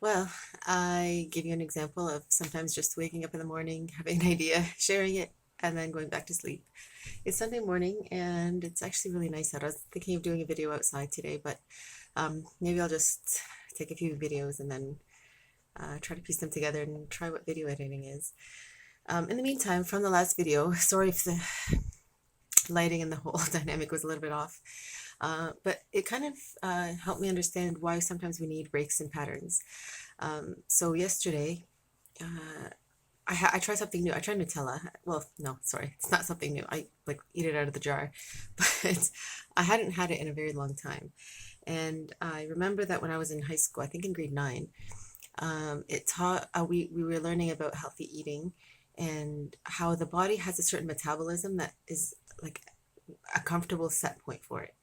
Well, I give you an example of sometimes just waking up in the morning, having an idea, sharing it, and then going back to sleep. It's Sunday morning and it's actually really nice out. I was thinking of doing a video outside today, but maybe I'll just take a few videos and then try to piece them together and try what video editing is. In the meantime, from the last video, sorry if the lighting and the whole dynamic was a little bit off, but it kind of helped me understand why sometimes we need breaks and patterns. So yesterday, uh, I tried something new. I tried Nutella. Well, no, sorry, it's not something new. I like eat it out of the jar, but I hadn't had it in a very long time. And I remember that when I was in high school, I think in grade nine, it taught we were learning about healthy eating and how the body has a certain metabolism that is like a comfortable set point for it.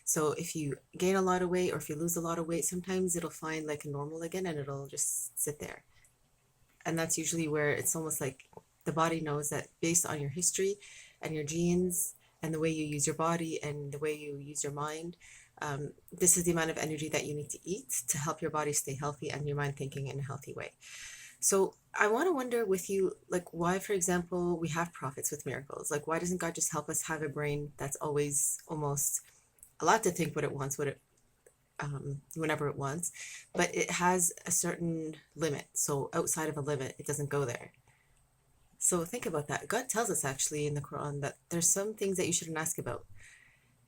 So if you gain a lot of weight or if you lose a lot of weight, sometimes it'll find like a normal again and it'll just sit there. And that's usually where it's almost like the body knows that based on your history and your genes and the way you use your body and the way you use your mind, this is the amount of energy that you need to eat to help your body stay healthy and your mind thinking in a healthy way. So I want to wonder with you, like why, for example, we have prophets with miracles. Like why doesn't God just help us have a brain that's always almost allowed to think what it wants, whenever it wants, but it has a certain limit. So outside of a limit, it doesn't go there. So think about that. God tells us actually in the Quran that there's some things that you shouldn't ask about,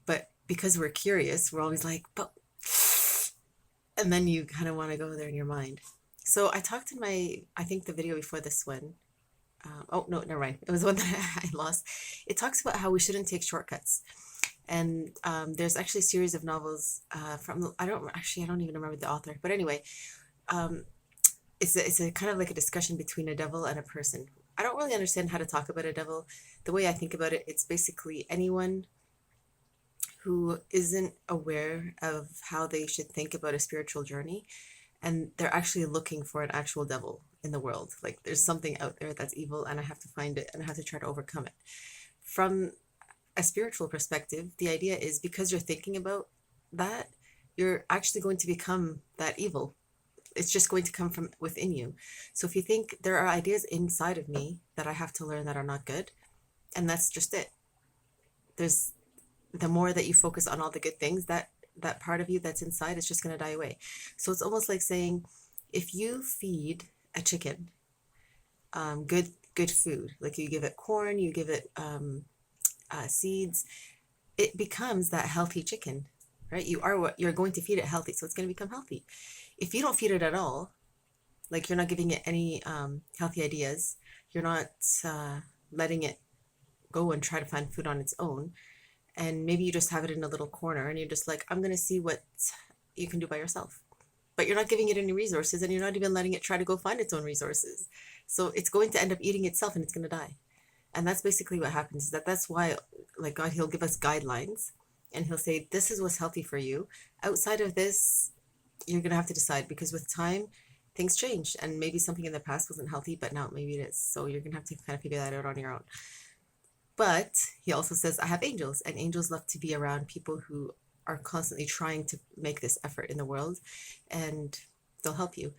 but because we're curious, we're always like, but, and then you kind of want to go there in your mind. So I talked in I think the video before this one. Oh no, never mind. It was one that I lost. It talks about how we shouldn't take shortcuts. And there's actually a series of novels I don't even remember the author, but anyway, um, it's a kind of like a discussion between a devil and a person. I don't really understand how to talk about a devil. The way I think about it, it's basically anyone who isn't aware of how they should think about a spiritual journey, and they're actually looking for an actual devil in the world. Like there's something out there that's evil, and I have to find it, and I have to try to overcome it. From a spiritual perspective, the idea is because you're thinking about that, you're actually going to become that evil. It's just going to come from within you. So if you think there are ideas inside of me that I have to learn that are not good, and that's just it. There's the more that you focus on all the good things, that part of you that's inside is just going to die away. So it's almost like saying if you feed a chicken good food, like you give it corn, you give it seeds, it becomes that healthy chicken, right? You are what you're going to feed it healthy, so it's going to become healthy. If you don't feed it at all, like you're not giving it any healthy ideas, you're not letting it go and try to find food on its own, and maybe you just have it in a little corner and you're just like, I'm going to see what you can do by yourself. But you're not giving it any resources and you're not even letting it try to go find its own resources. So it's going to end up eating itself and it's going to die. And that's basically what happens, is that's why, like God, he'll give us guidelines and he'll say, this is what's healthy for you. Outside of this, you're going to have to decide, because with time, things change. And maybe something in the past wasn't healthy, but now maybe it is. So you're going to have to kind of figure that out on your own. But he also says, I have angels, and angels love to be around people who are constantly trying to make this effort in the world, and they'll help you.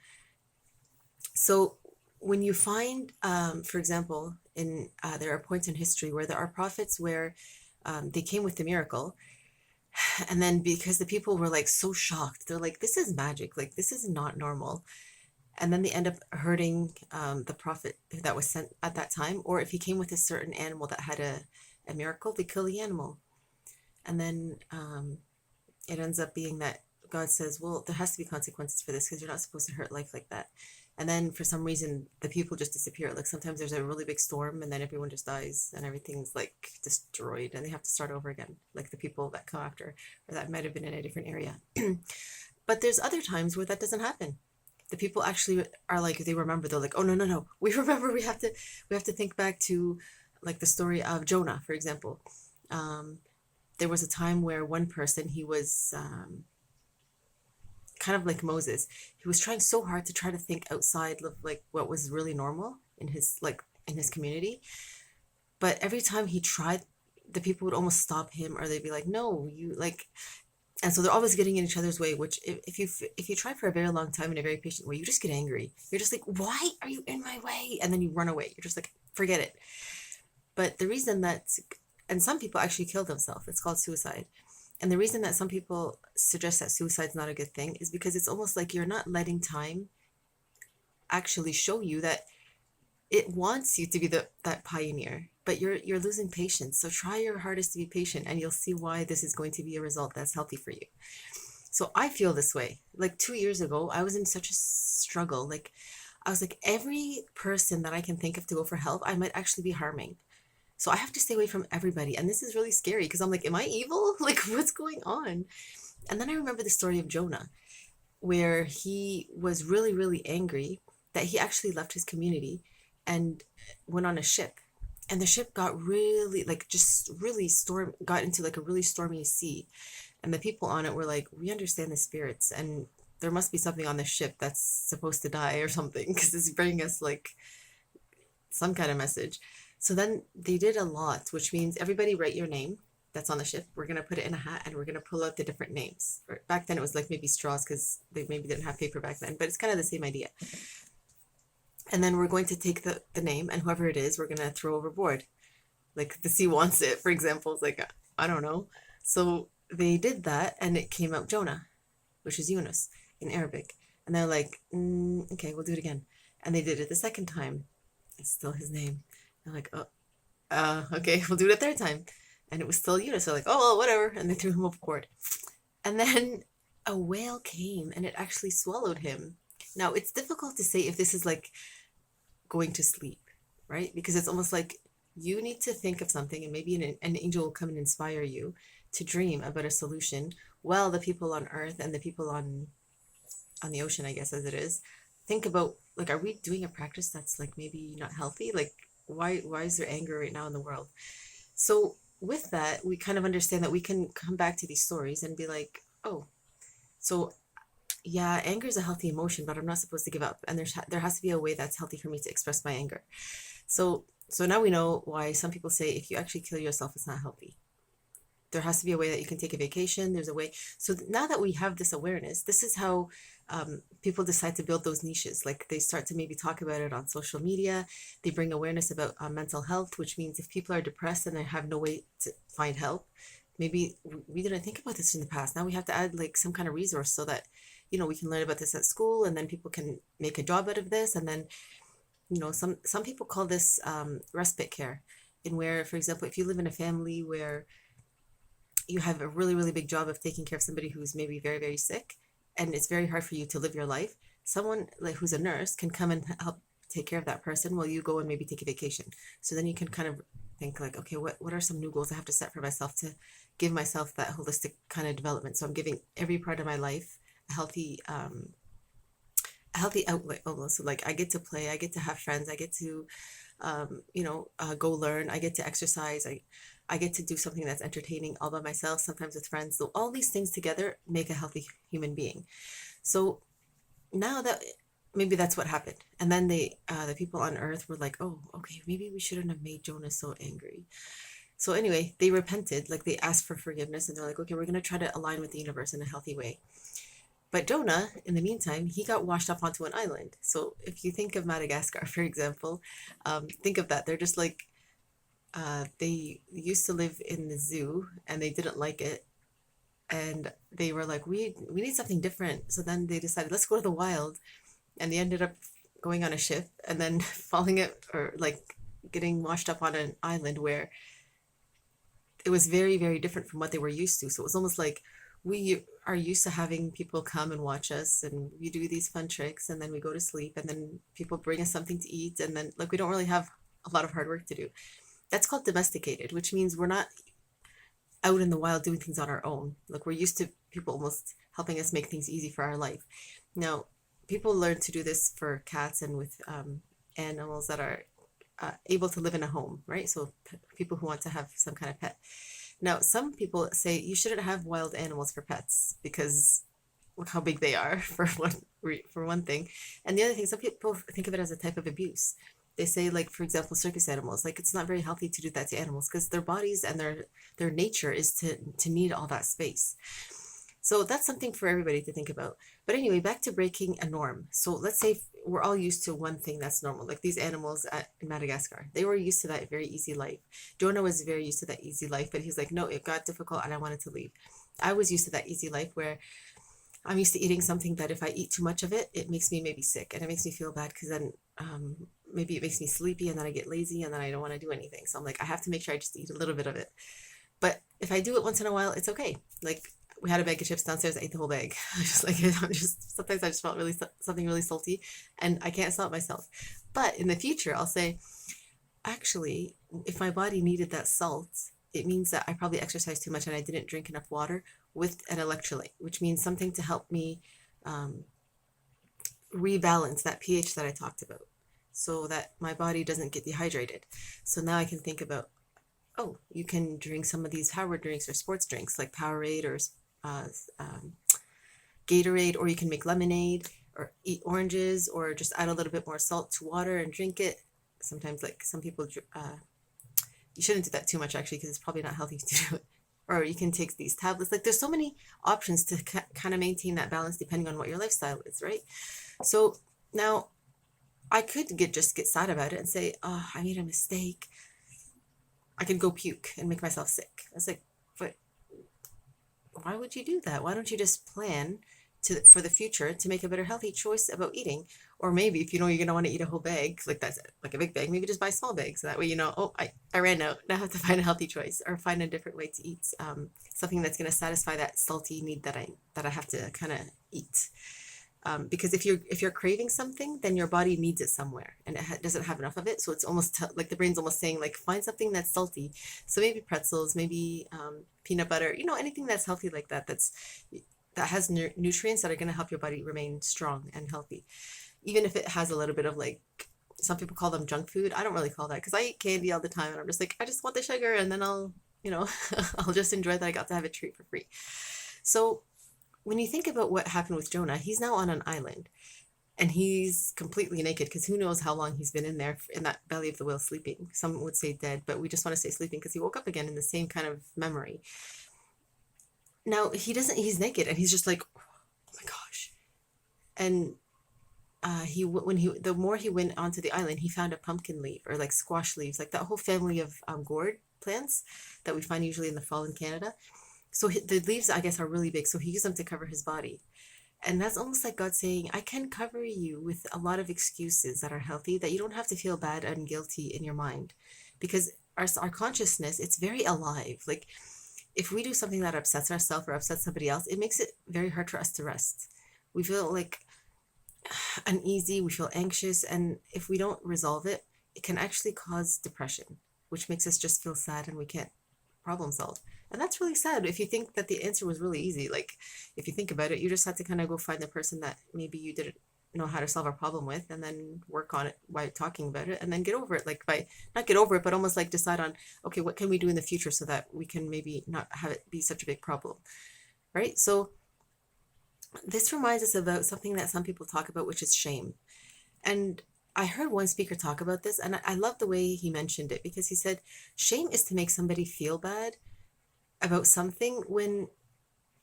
So when you find, for example, in there are points in history where there are prophets where they came with the miracle, and then because the people were like so shocked, they're like, "This is magic! Like this is not normal." And then they end up hurting the prophet that was sent at that time, or if he came with a certain animal that had a miracle, they kill the animal, and then it ends up being that God says, well, there has to be consequences for this because you're not supposed to hurt life like that. And then for some reason, the people just disappear. Like sometimes there's a really big storm and then everyone just dies and everything's like destroyed and they have to start over again, like the people that come after, or that might have been in a different area. But there's other times where that doesn't happen. The people actually are like, they remember, they're like, oh, no, no, no. We remember we have to think back to like the story of Jonah, for example. Um, there was a time where one person, he was kind of like Moses. He was trying so hard to try to think outside of like what was really normal in his community. But every time he tried, the people would almost stop him, or they'd be like, "No, you like." And so they're always getting in each other's way, which if you try for a very long time in a very patient way, you just get angry. You're just like, why are you in my way? And then you run away. You're just like, forget it. But the reason that, and some people actually kill themselves, it's called suicide. And the reason that some people suggest that suicide's not a good thing is because it's almost like you're not letting time actually show you that it wants you to be that pioneer, but you're losing patience. So try your hardest to be patient, and you'll see why this is going to be a result that's healthy for you. So I feel this way. Like 2 years ago, I was in such a struggle. Like I was like, every person that I can think of to go for help, I might actually be harming. So I have to stay away from everybody. And this is really scary because I'm like, am I evil? Like, what's going on? And then I remember the story of Jonah, where he was really, really angry that he actually left his community and went on a ship. And the ship got really, like, just really got into like a really stormy sea. And the people on it were like, we understand the spirits, and there must be something on the ship that's supposed to die or something because it's bringing us like some kind of message. So then they did a lot, which means everybody write your name that's on the ship. We're going to put it in a hat and we're going to pull out the different names. Back then it was like maybe straws because they maybe didn't have paper back then, but it's kind of the same idea. And then we're going to take the name, and whoever it is, we're going to throw overboard. Like the sea wants it, for example. It's like, I don't know. So they did that and it came out Jonah, which is Yunus in Arabic. And they're like, okay, we'll do it again. And they did it the second time. It's still his name. They're like, oh, okay, we'll do it a third time. And it was still Yunus. They're like, oh, well, whatever. And they threw him overboard. And then a whale came and it actually swallowed him. Now, it's difficult to say if this is like going to sleep, right? Because it's almost like you need to think of something, and maybe an angel will come and inspire you to dream about a solution while the people on earth and the people on the ocean, I guess, as it is, think about, like, are we doing a practice that's like maybe not healthy? Like, why is there anger right now in the world? So with that, we kind of understand that we can come back to these stories and be like, oh, so yeah, anger is a healthy emotion, but I'm not supposed to give up, and there has to be a way that's healthy for me to express my anger. So now we know why some people say if you actually kill yourself, it's not healthy. There has to be a way that you can take a vacation. There's a way. So now that we have this awareness, this is how people decide to build those niches. Like they start to maybe talk about it on social media. They bring awareness about mental health, which means if people are depressed and they have no way to find help, maybe we didn't think about this in the past. Now we have to add like some kind of resource so that, we can learn about this at school, and then people can make a job out of this. And then, some people call this respite care, in where, for example, if you live in a family where you have a really, really big job of taking care of somebody who's maybe very, very sick, and it's very hard for you to live your life, someone like who's a nurse can come and help take care of that person while you go and maybe take a vacation. So then you can kind of think like, okay, what are some new goals I have to set for myself to give myself that holistic kind of development? So I'm giving every part of my life a healthy outlet almost. So like I get to play, I get to have friends, I get to go learn, I get to exercise, I get to do something that's entertaining all by myself, sometimes with friends. So all these things together make a healthy human being. So now that maybe that's what happened, and then the people on earth were like, oh, okay, maybe we shouldn't have made Jonah so angry. So anyway, they repented, like they asked for forgiveness, and they're like, okay, we're gonna try to align with the universe in a healthy way. But Jonah, in the meantime, he got washed up onto an island. So if you think of Madagascar, for example, think of that. They're just like, they used to live in the zoo and they didn't like it. And they were like, we need something different. So then they decided, let's go to the wild. And they ended up going on a ship and then falling it, or like getting washed up on an island where it was very, very different from what they were used to. So it was almost like we are used to having people come and watch us, and we do these fun tricks, and then we go to sleep, and then people bring us something to eat, and then like we don't really have a lot of hard work to do. That's called domesticated, which means we're not out in the wild doing things on our own. Like we're used to people almost helping us make things easy for our life. Now, people learn to do this for cats and with animals that are able to live in a home, right? So people who want to have some kind of pet. Now, some people say you shouldn't have wild animals for pets because look how big they are for one thing, and the other thing, some people think of it as a type of abuse. They say, like, for example, circus animals, like it's not very healthy to do that to animals because their bodies and their nature is to need all that space. So that's something for everybody to think about. But anyway, back to breaking a norm. So let's say we're all used to one thing that's normal, like these animals in Madagascar. They were used to that very easy life. Jonah was very used to that easy life, but he's like, no, it got difficult and I wanted to leave. I was used to that easy life where I'm used to eating something that if I eat too much of it, it makes me maybe sick and it makes me feel bad because then maybe it makes me sleepy and then I get lazy and then I don't want to do anything. So I'm like, I have to make sure I just eat a little bit of it. But if I do it once in a while, it's okay. Like we had a bag of chips downstairs, I ate the whole bag. I was just like, I'm just, sometimes I just felt really, something really salty and I can't stop myself. But in the future, I'll say, actually, if my body needed that salt, it means that I probably exercised too much and I didn't drink enough water with an electrolyte, which means something to help me um, rebalance that pH that I talked about so that my body doesn't get dehydrated. So now I can think about, oh, you can drink some of these power drinks or sports drinks like Powerade or uh, um, Gatorade, or you can make lemonade or eat oranges or just add a little bit more salt to water and drink it. Sometimes, like some people, you shouldn't do that too much actually because it's probably not healthy to do it. Or you can take these tablets. Like there's so many options to kind of maintain that balance depending on what your lifestyle is, right? So now I could just get sad about it and say, oh, I made a mistake. I could go puke and make myself sick. I was like, but why would you do that? Why don't you just plan for the future to make a better healthy choice about eating? Or maybe if you know you're gonna want to eat a whole bag, like that's like a big bag, maybe just buy small bags. So that way you know, oh, I ran out. Now I have to find a healthy choice or find a different way to eat something that's gonna satisfy that salty need that I have to kind of eat. Because if you're craving something, then your body needs it somewhere, and it doesn't have enough of it. So it's almost like the brain's almost saying like find something that's salty. So maybe pretzels, maybe peanut butter, anything that's healthy like that. That has nutrients that are going to help your body remain strong and healthy, even if it has a little bit of like some people call them junk food. I don't really call that because I eat candy all the time, and I'm just like I just want the sugar, and then I'll I'll just enjoy that I got to have a treat for free. So when you think about what happened with Jonah, he's now on an island and he's completely naked because who knows how long he's been in there in that belly of the whale sleeping. Some would say dead, but we just want to say sleeping because he woke up again in the same kind of memory. Now he's naked and he's just like, oh my gosh. And the more he went onto the island, he found a pumpkin leaf or like squash leaves, like that whole family of gourd plants that we find usually in the fall in Canada. So the leaves, I guess, are really big. So he used them to cover his body. And that's almost like God saying, I can cover you with a lot of excuses that are healthy, that you don't have to feel bad and guilty in your mind. Because our consciousness, it's very alive. Like if we do something that upsets ourselves or upsets somebody else, it makes it very hard for us to rest. We feel like uneasy, we feel anxious. And if we don't resolve it, it can actually cause depression, which makes us just feel sad and we can't problem solve. And that's really sad if you think that the answer was really easy. Like, if you think about it, you just had to kind of go find the person that maybe you didn't know how to solve a problem with and then work on it by talking about it and then get over it. Like, by not get over it, but almost like decide on, okay, what can we do in the future so that we can maybe not have it be such a big problem, right? So, this reminds us about something that some people talk about, which is shame. And I heard one speaker talk about this, and I love the way he mentioned it because he said shame is to make somebody feel bad about something when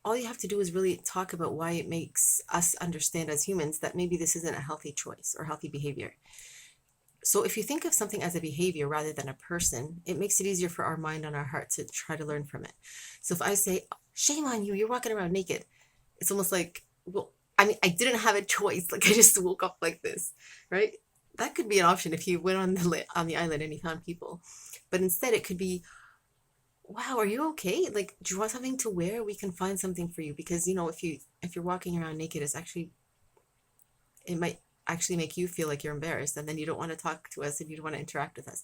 all you have to do is really talk about why it makes us understand as humans that maybe this isn't a healthy choice or healthy behavior. So if you think of something as a behavior rather than a person, it makes it easier for our mind and our heart to try to learn from it. So if I say, shame on you, you're walking around naked, it's almost like, well, I mean, I didn't have a choice. Like I just woke up like this, right? That could be an option if you went on the island and you found people. But instead it could be, wow, are you okay? Like, do you want something to wear? We can find something for you because if you're walking around naked, it might actually make you feel like you're embarrassed, and then you don't want to talk to us and you don't want to interact with us.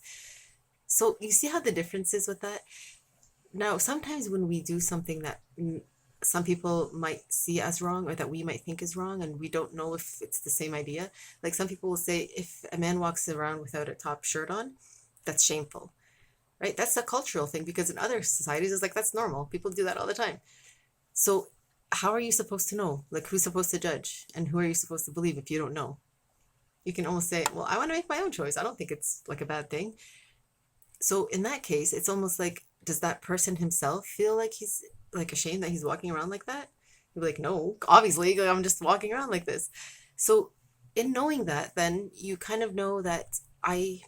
So you see how the difference is with that. Now, sometimes when we do something that some people might see as wrong or that we might think is wrong, and we don't know if it's the same idea. Like some people will say, if a man walks around without a top shirt on, that's shameful, right? That's a cultural thing because in other societies, it's like that's normal. People do that all the time. So how are you supposed to know? Like who's supposed to judge and who are you supposed to believe if you don't know? You can almost say, well, I want to make my own choice. I don't think it's like a bad thing. So in that case, it's almost like, does that person himself feel like he's like ashamed that he's walking around like that? You'd be like, no, obviously, like, I'm just walking around like this. So, in knowing that, then you kind of know that I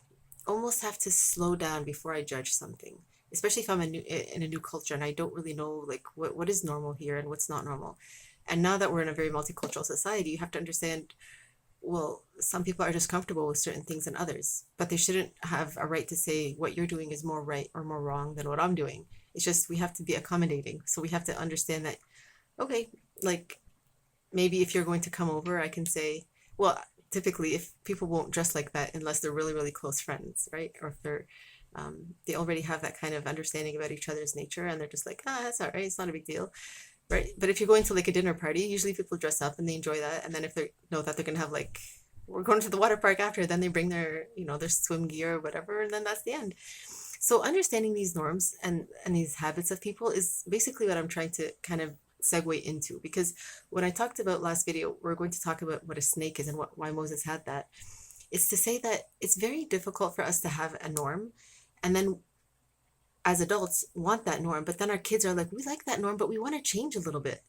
almost have to slow down before I judge something, especially if I'm in a new culture and I don't really know like what is normal here and what's not normal. And now that we're in a very multicultural society, you have to understand, well, some people are just comfortable with certain things than others, but they shouldn't have a right to say what you're doing is more right or more wrong than what I'm doing. It's just we have to be accommodating. So we have to understand that, okay, like maybe if you're going to come over, I can say, well, typically if people won't dress like that unless they're really, really close friends, right? Or if they already have that kind of understanding about each other's nature and they're just like, ah, that's all right, it's not a big deal, right? But if you're going to like a dinner party, usually people dress up and they enjoy that. And then if they know that they're gonna have like, we're going to the water park after, then they bring their, their swim gear or whatever, and then that's the end. So understanding these norms and these habits of people is basically what I'm trying to kind of segue into, because when I talked about last video, we're going to talk about what a snake is and why Moses had that. It's to say that it's very difficult for us to have a norm and then as adults want that norm, but then our kids are like, we like that norm, but we want to change a little bit.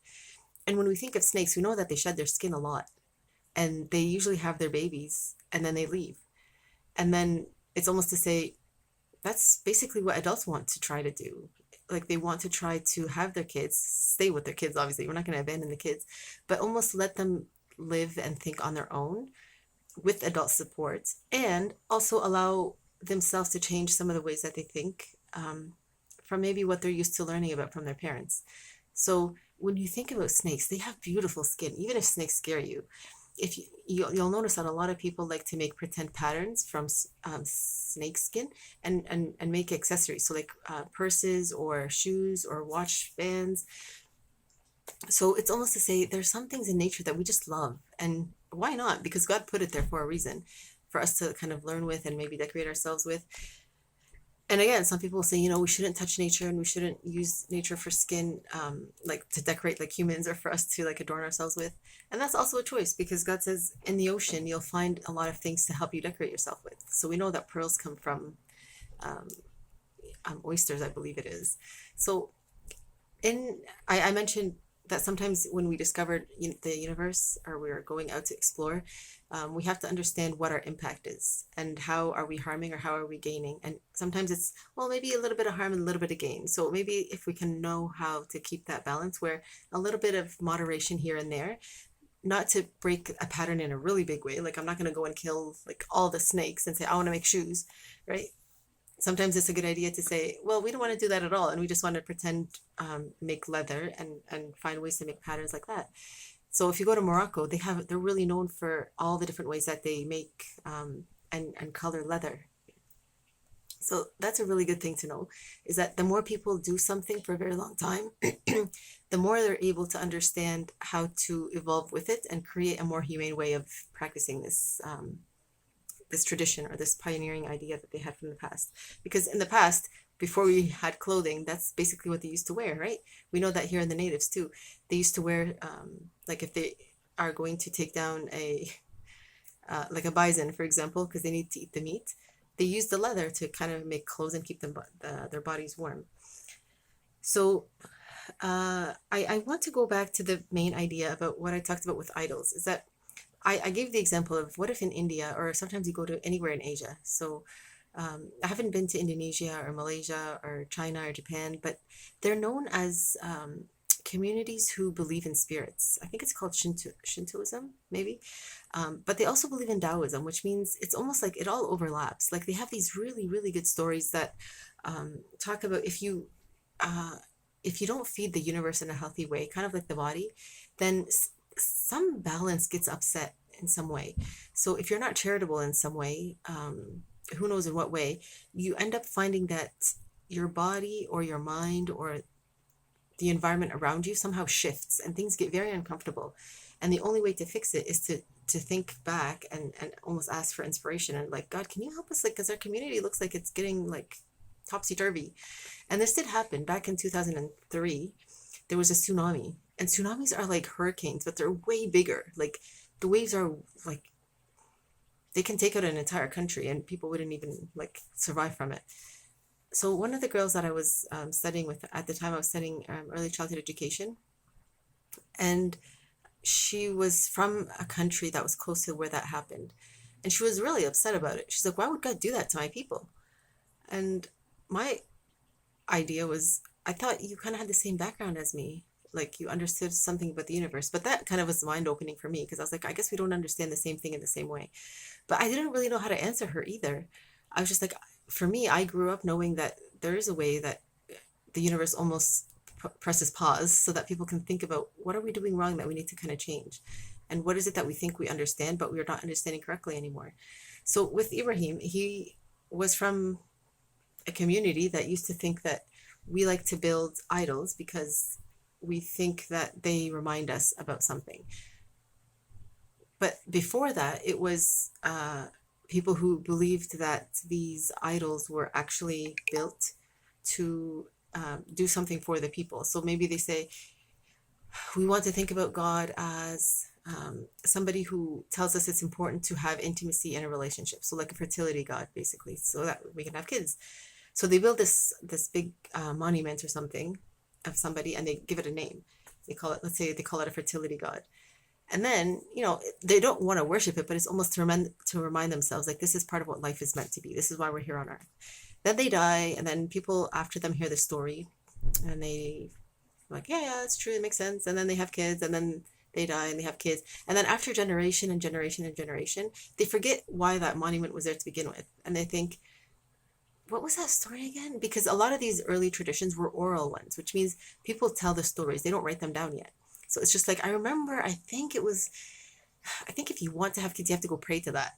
And when we think of snakes, we know that they shed their skin a lot and they usually have their babies and then they leave. And then it's almost to say that's basically what adults want to try to do. Like they want to try to have their kids stay with their kids. Obviously, we're not going to abandon the kids, but almost let them live and think on their own with adult support, and also allow themselves to change some of the ways that they think, from maybe what they're used to learning about from their parents. So when you think about snakes, they have beautiful skin, even if snakes scare you. If you'll notice that a lot of people like to make pretend patterns from snake skin and make accessories, so like purses or shoes or watch bands. So it's almost to say there's some things in nature that we just love, and why not? Because God put it there for a reason, for us to kind of learn with and maybe decorate ourselves with. And again, some people say, we shouldn't touch nature and we shouldn't use nature for skin, like to decorate like humans or for us to like adorn ourselves with. And that's also a choice, because God says in the ocean, you'll find a lot of things to help you decorate yourself with. So we know that pearls come from um, oysters, I believe it is. So I mentioned that sometimes when we discovered the universe, or we're going out to explore, we have to understand what our impact is and how are we harming or how are we gaining. And sometimes it's, well, maybe a little bit of harm and a little bit of gain. So maybe if we can know how to keep that balance, where a little bit of moderation here and there, not to break a pattern in a really big way. Like I'm not going to go and kill like all the snakes and say, I want to make shoes, right? Sometimes it's a good idea to say, well, we don't want to do that at all, and we just want to pretend, make leather and find ways to make patterns like that. So if you go to Morocco, they're really known for all the different ways that they make, and color leather. So that's a really good thing to know, is that the more people do something for a very long time, the more they're able to understand how to evolve with it and create a more humane way of practicing this tradition or this pioneering idea that they had from the past. Because in the past, before we had clothing, that's basically what they used to wear, right? We know that here in the natives too. They used to wear, like if they are going to take down like a bison, for example, because they need to eat the meat, they use the leather to kind of make clothes and keep their bodies warm. So I want to go back to the main idea about what I talked about with idols, is that I gave the example of what if in India, or sometimes you go to anywhere in Asia. So I haven't been to Indonesia or Malaysia or China or Japan, but they're known as communities who believe in spirits. I think it's called Shintoism, maybe. But they also believe in Taoism, which means it's almost like it all overlaps. Like they have these really, really good stories that talk about if you don't feed the universe in a healthy way, kind of like the body, then some balance gets upset in some way. So if you're not charitable in some way, who knows in what way, you end up finding that your body or your mind or the environment around you somehow shifts and things get very uncomfortable. And the only way to fix it is to think back and almost ask for inspiration and like, God, can you help us? Like, because our community looks like it's getting like topsy-turvy. And this did happen back in 2003. There was a tsunami, and tsunamis are like hurricanes, but they're way bigger. Like the waves are like, they can take out an entire country and people wouldn't even like survive from it. So one of the girls that I was studying with at the time, I was studying early childhood education. And she was from a country that was close to where that happened. And she was really upset about it. She's like, why would God do that to my people? And my idea was, I thought you kind of had the same background as me. Like you understood something about the universe. But that kind of was mind opening for me because I was like, I guess we don't understand the same thing in the same way. But I didn't really know how to answer her either. I was just like, for me, I grew up knowing that there is a way that the universe almost presses pause so that people can think about what are we doing wrong that we need to kind of change, and what is it that we think we understand but we're not understanding correctly anymore. So with Ibrahim, he was from a community that used to think that we like to build idols because we think that they remind us about something. But before that, it was people who believed that these idols were actually built to do something for the people. So maybe they say, we want to think about God as somebody who tells us it's important to have intimacy in a relationship. So like a fertility God, basically, so that we can have kids. So they build this big monument or something of somebody, and they give it a name. They call it, let's say, they call it a fertility God. And then, they don't want to worship it, but it's almost to remind themselves, like, this is part of what life is meant to be. This is why we're here on earth. Then they die, and then people after them hear the story, and they like, yeah, yeah, it's true, it makes sense. And then they have kids, and then they die, and they have kids. And then after generation and generation and generation, they forget why that monument was there to begin with. And they think, what was that story again? Because a lot of these early traditions were oral ones, which means people tell the stories, they don't write them down yet. So it's just like, I remember, I think if you want to have kids, you have to go pray to that.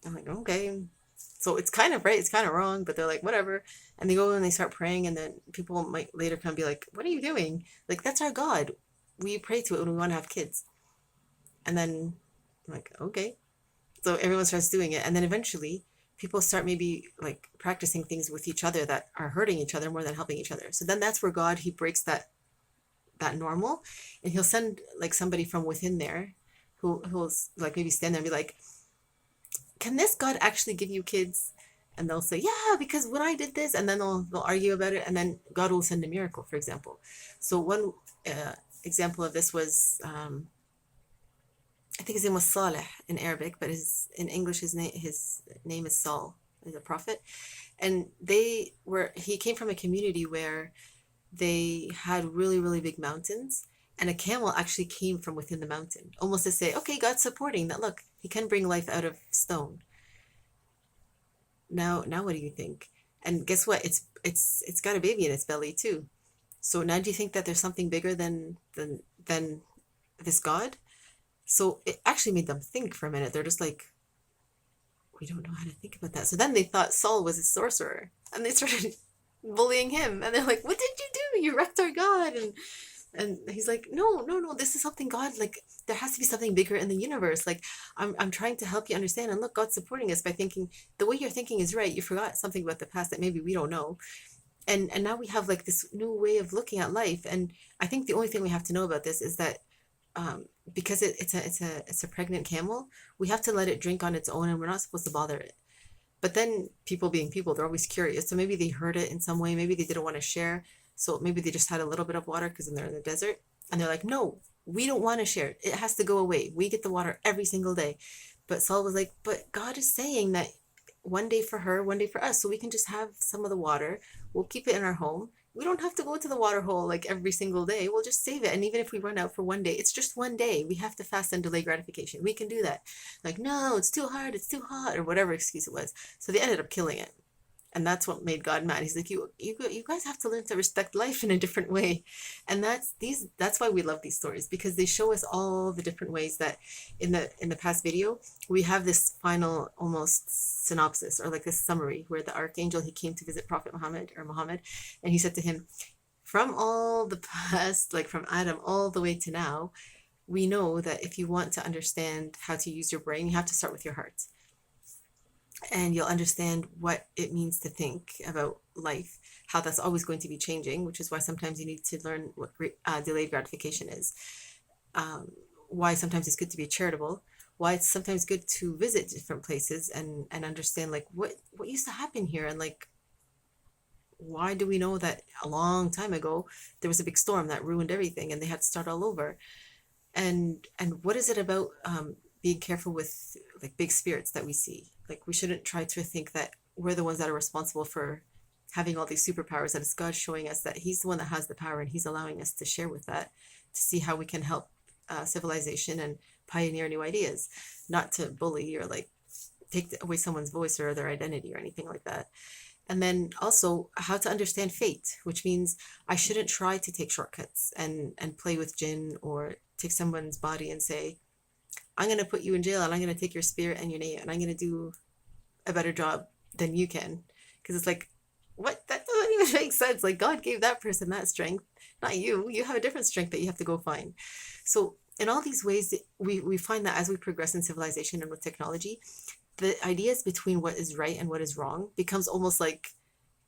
I'm like, okay. So it's kind of right, it's kind of wrong, but they're like, whatever. And they go and they start praying, and then people might later come be like, what are you doing? Like, that's our God. We pray to it when we want to have kids. And then I'm like, okay. So everyone starts doing it. And then eventually people start maybe like practicing things with each other that are hurting each other more than helping each other. So then that's where God, he breaks that normal, and he'll send like somebody from within there who'll like maybe stand there and be like, can this God actually give you kids? And they'll say, yeah, because when I did this, and then they'll argue about it, and then God will send a miracle, for example. So one uh, example of this was, I think his name was Saleh in Arabic, but in English his name is Saul. He's a prophet, and he came from a community where they had really really big mountains, and a camel actually came from within the mountain, almost to say, okay, God's supporting that. Look, he can bring life out of stone. Now what do you think? And guess what? It's got a baby in its belly too. So now do you think that there's something bigger than this God? So it actually made them think for a minute. They're just like, we don't know how to think about that. So then they thought Saul was a sorcerer, and they started bullying him. And they're like, what did you do? You wrecked our God. And he's like, no, no, no, this is something God, like, there has to be something bigger in the universe. Like, I'm trying to help you understand. And look, God's supporting us by thinking the way you're thinking is right. You forgot something about the past that maybe we don't know. And now we have like this new way of looking at life. And I think the only thing we have to know about this is that because it's a pregnant camel, we have to let it drink on its own, and we're not supposed to bother it. But then people being people, they're always curious. So maybe they heard it in some way. Maybe they didn't want to share. So maybe they just had a little bit of water because then they're in the desert. And they're like, no, we don't want to share it. It has to go away. We get the water every single day. But Saul was like, but God is saying that one day for her, one day for us. So we can just have some of the water. We'll keep it in our home. We don't have to go to the water hole like every single day. We'll just save it. And even if we run out for one day, it's just one day. We have to fast and delay gratification. We can do that. Like, no, it's too hard. It's too hot, or whatever excuse it was. So they ended up killing it. And that's what made God mad. He's like, you guys have to learn to respect life in a different way. And that's why we love these stories, because they show us all the different ways that in the past video we have this final almost synopsis, or like this summary, where the archangel, he came to visit Prophet Muhammad, and he said to him, from all the past, like from Adam all the way to now, we know that if you want to understand how to use your brain, you have to start with your heart, and you'll understand what it means to think about life, how that's always going to be changing, which is why sometimes you need to learn what delayed gratification is, um, why sometimes it's good to be charitable, why it's sometimes good to visit different places and understand like what used to happen here, and like why do we know that a long time ago there was a big storm that ruined everything and they had to start all over? And what is it about being careful with like big spirits that we see? Like we shouldn't try to think that we're the ones that are responsible for having all these superpowers, that it's God showing us that he's the one that has the power and he's allowing us to share with that, to see how we can help civilization and pioneer new ideas, not to bully or like take away someone's voice or their identity or anything like that. And then also how to understand fate, which means I shouldn't try to take shortcuts and play with jinn or take someone's body and say, I'm going to put you in jail and I'm going to take your spirit and your name and I'm going to do a better job than you can. Because it's like, what? That doesn't even make sense. Like, God gave that person that strength, not you. You have a different strength that you have to go find. So, in all these ways, we find that as we progress in civilization and with technology, the ideas between what is right and what is wrong becomes almost like,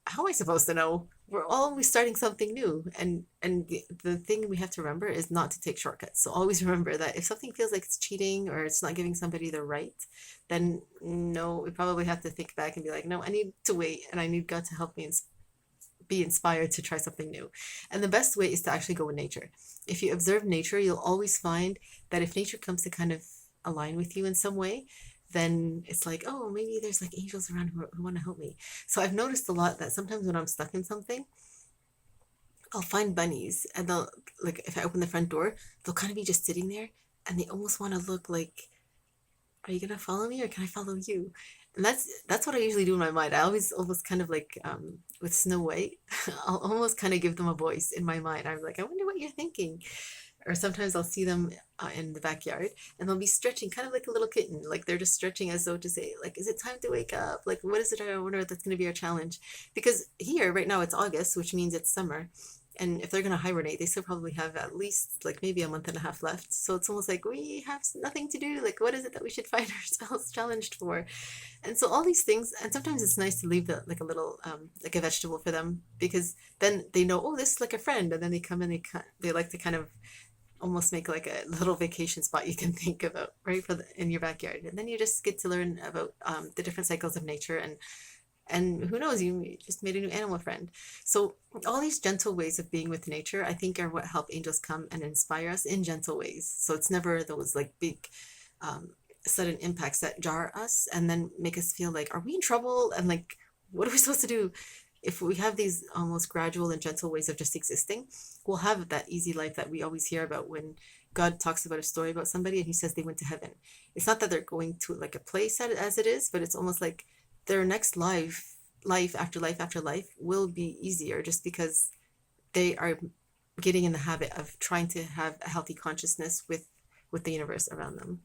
how am I supposed to know? We're always starting something new. And the thing we have to remember is not to take shortcuts. So always remember that if something feels like it's cheating or it's not giving somebody the right, then no, we probably have to think back and be like, no, I need to wait and I need God to help me be inspired to try something new. And the best way is to actually go with nature. If you observe nature, you'll always find that if nature comes to kind of align with you in some way, then it's like, oh, maybe there's like angels around who want to help me. So I've noticed a lot that sometimes when I'm stuck in something, I'll find bunnies and they'll, like, if I open the front door, they'll kind of be just sitting there and they almost want to look like, are you gonna follow me or can I follow you? And that's what I usually do in my mind. I always almost kind of like with Snow White, I'll almost kind of give them a voice in my mind. I'm like, I wonder what you're thinking. Or sometimes I'll see them in the backyard and they'll be stretching kind of like a little kitten. Like they're just stretching as though to say, like, is it time to wake up? Like, what is it? I wonder that's going to be our challenge. Because here, right now, it's August, which means it's summer. And if they're going to hibernate, they still probably have at least like maybe a month and a half left. So it's almost like we have nothing to do. Like, what is it that we should find ourselves challenged for? And so all these things, and sometimes it's nice to leave the, like a little, like a vegetable for them because then they know, oh, this is like a friend. And then they come and they like to kind of almost make like a little vacation spot you can think about right for in your backyard, and then you just get to learn about the different cycles of nature, and who knows, you just made a new animal friend. So all these gentle ways of being with nature, I think, are what help angels come and inspire us in gentle ways. So it's never those like big um, sudden impacts that jar us and then make us feel like, are we in trouble, and like, what are we supposed to do? If we have these almost gradual and gentle ways of just existing, we'll have that easy life that we always hear about when God talks about a story about somebody and he says they went to heaven. It's not that they're going to like a place as it is, but it's almost like their next life after life after life will be easier just because they are getting in the habit of trying to have a healthy consciousness with the universe around them.